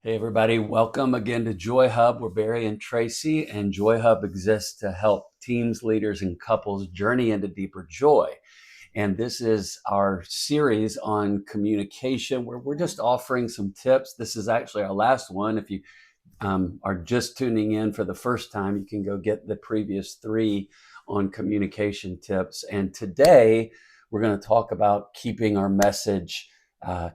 Hey, everybody, welcome again to Joy Hub. We're Barry and Tracy, and Joy Hub exists to help teams, leaders, and couples journey into deeper joy. And this is our series on communication where we're just offering some tips. This is actually our last one. If you are just tuning in for the first time, you can go get the previous three on communication tips. And today we're going to talk about keeping our message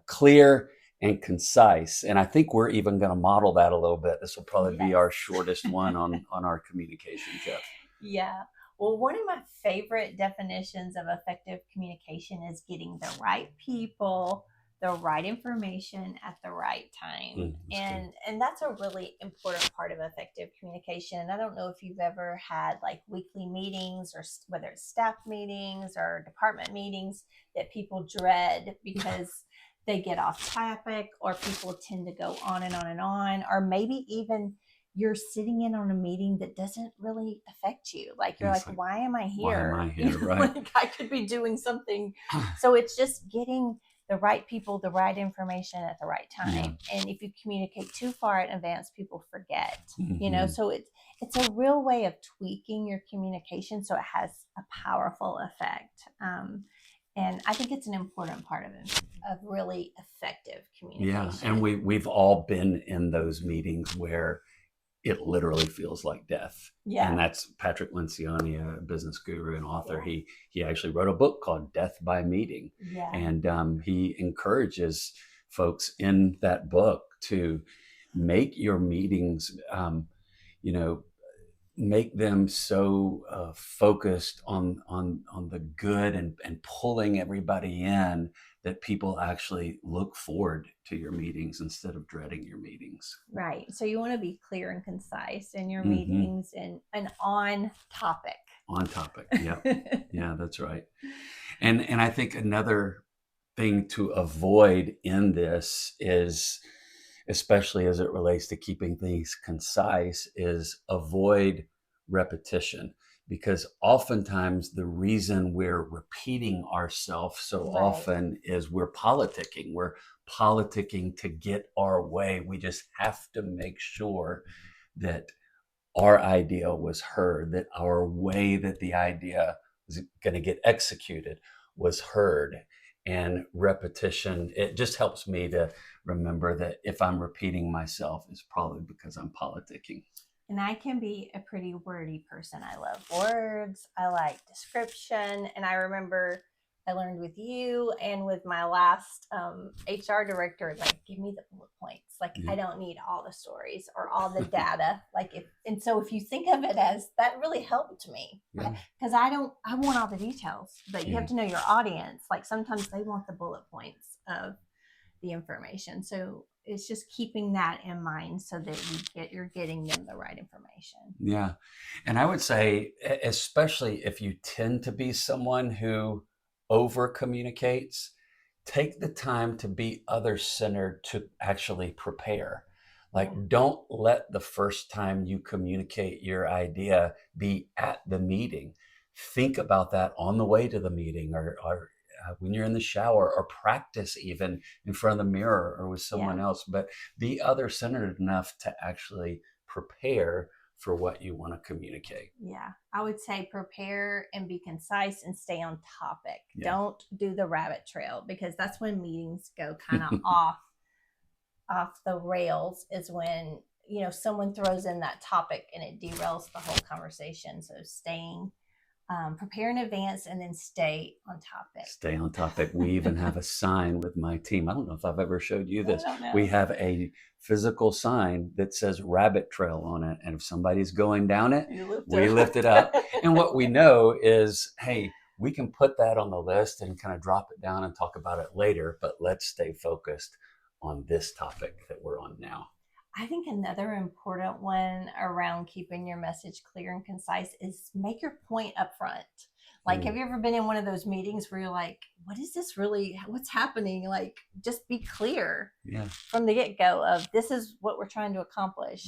clear and concise. And I think we're even going to model that a little bit. This will probably be our shortest one on our communication tip. Yeah. Well, one of my favorite definitions of effective communication is getting the right people, the right information at the right time. And that's a really important part of effective communication. I don't know if you've ever had like weekly meetings or whether it's staff meetings or department meetings that people dread because they get off topic or people tend to go on and on and on, or maybe even you're sitting in on a meeting that doesn't really affect you. Like you're like, why am I here? Why am I here? Right. Like I could be doing something. So it's just getting the right people, the right information at the right time. Yeah. And if you communicate too far in advance, people forget. So it's a real way of tweaking your communication so it has a powerful effect. And I think it's an important part of really effective communication. Yeah, and we've all been in those meetings where it literally feels like death. Yeah. And that's Patrick Lencioni, a business guru and author. Yeah. He actually wrote a book called Death by Meeting. Yeah. And he encourages folks in that book to make your meetings, make them so focused on the good and pulling everybody in that people actually look forward to your meetings instead of dreading your meetings. Right. So you want to be clear and concise in your meetings and on topic. On topic. Yeah. Yeah, that's right. And I think another thing to avoid in this is, especially as it relates to keeping things concise, is avoid repetition. Because oftentimes the reason we're repeating ourselves so often is we're politicking. We're politicking to get our way. We just have to make sure that our idea was heard, that our way that the idea was going to get executed was heard. And repetition, it just helps me to remember that if I'm repeating myself, it's probably because I'm politicking. And I can be a pretty wordy person. I love words. I like description. And I remember I learned with you and with my last HR director, like, give me the bullet points. Like, I don't need all the stories or all the data. And so if you think of it as that really helped me, because I want all the details, but you have to know your audience. Like sometimes they want the bullet points of the information. So it's just keeping that in mind so that you're getting them the right information. Yeah. And I would say, especially if you tend to be someone who over communicates, take the time to be other centered to actually prepare. Like, don't let the first time you communicate your idea be at the meeting. Think about that on the way to the meeting or when you're in the shower, or practice even in front of the mirror or with someone else, but be other centered enough to actually prepare for what you want to communicate. Yeah, I would say prepare and be concise and stay on topic. Yeah. Don't do the rabbit trail, because that's when meetings go kind of off the rails, is when someone throws in that topic and it derails the whole conversation. So prepare in advance and then stay on topic. Stay on topic. We even have a sign with my team. I don't know if I've ever showed you this. We have a physical sign that says rabbit trail on it. And if somebody's going down it, we lift it up. And what we know is, hey, we can put that on the list and kind of drop it down and talk about it later, but let's stay focused on this topic that we're on now. I think another important one around keeping your message clear and concise is make your point up front. Like, have you ever been in one of those meetings where you're like, what is this really, what's happening? Like, just be clear from the get-go of this is what we're trying to accomplish.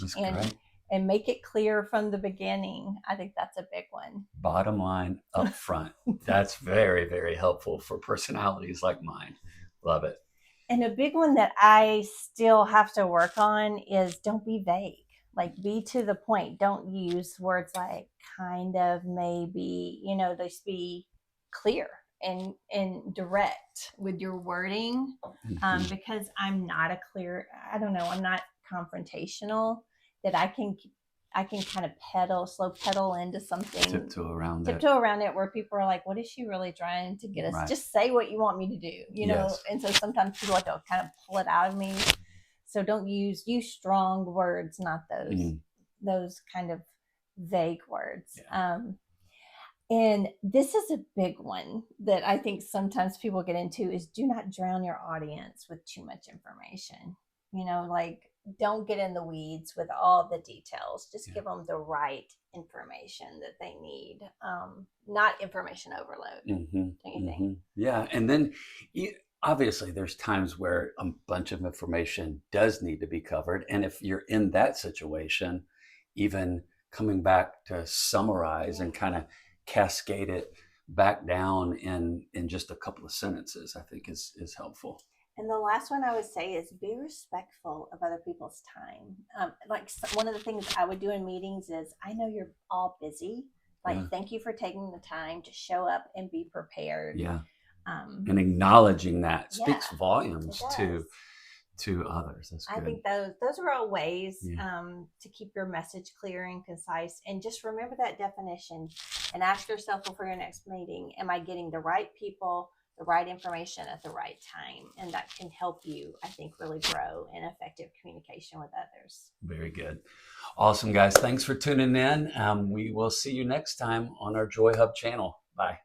And make it clear from the beginning. I think that's a big one. Bottom line up front. That's very, very helpful for personalities like mine. Love it. And a big one that I still have to work on is don't be vague. Like, be to the point. Don't use words like kind of, maybe, just be clear and direct with your wording. Because I'm not a clear, I don't know, I'm not confrontational, that I can kind of slow pedal into something, tiptoe around it, where people are like, what is she really trying to get us? Right. Just say what you want me to do, Yes. And so sometimes people like to kind of pull it out of me. So don't use strong words, not those kind of vague words. Yeah. And this is a big one that I think sometimes people get into, is do not drown your audience with too much information. Like, don't get in the weeds with all the details. Just give them the right information that they need. Not information overload. Don't you think? Yeah. And then obviously there's times where a bunch of information does need to be covered. And if you're in that situation, even coming back to summarize and kind of cascade it back down in just a couple of sentences, I think is helpful. And the last one I would say is be respectful of other people's time. Like, one of the things I would do in meetings is, I know you're all busy. Like, thank you for taking the time to show up and be prepared. Yeah. And acknowledging that speaks volumes to others. That's good. I think those are all ways to keep your message clear and concise. And just remember that definition and ask yourself before your next meeting, am I getting the right people, the right information at the right time? And that can help you, I think, really grow in effective communication with others. Very good. Awesome, guys. Thanks for tuning in. We will see you next time on our Joy Hub channel. Bye.